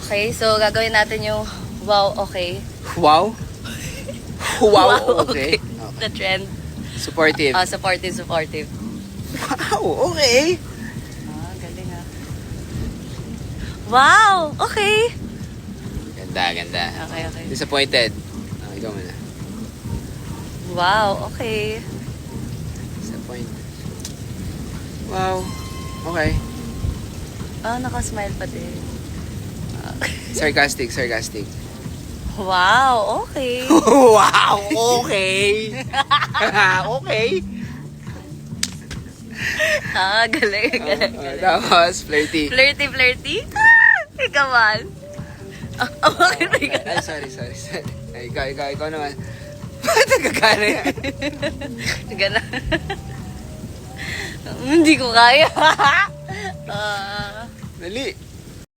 Okay, so gagawin natin yung wow, okay. Wow? Wow, okay. The trend. Supportive. Supportive. Wow, okay. Galing ah. Wow, okay. Ganda. Okay. Disappointed. Ikaw muna. Wow, okay. Disappointed. Wow, okay. Nakasmile pa din. Sarcastic. Wow, okay. Wow, okay. Okay. Galing. Tapos, flirty. Flirty? Ikaw man. Bakit ikaw? Ay, sorry. Ay, ikaw naman. Bakit nagkakala yan? Gana. Hindi ko kaya. Dali.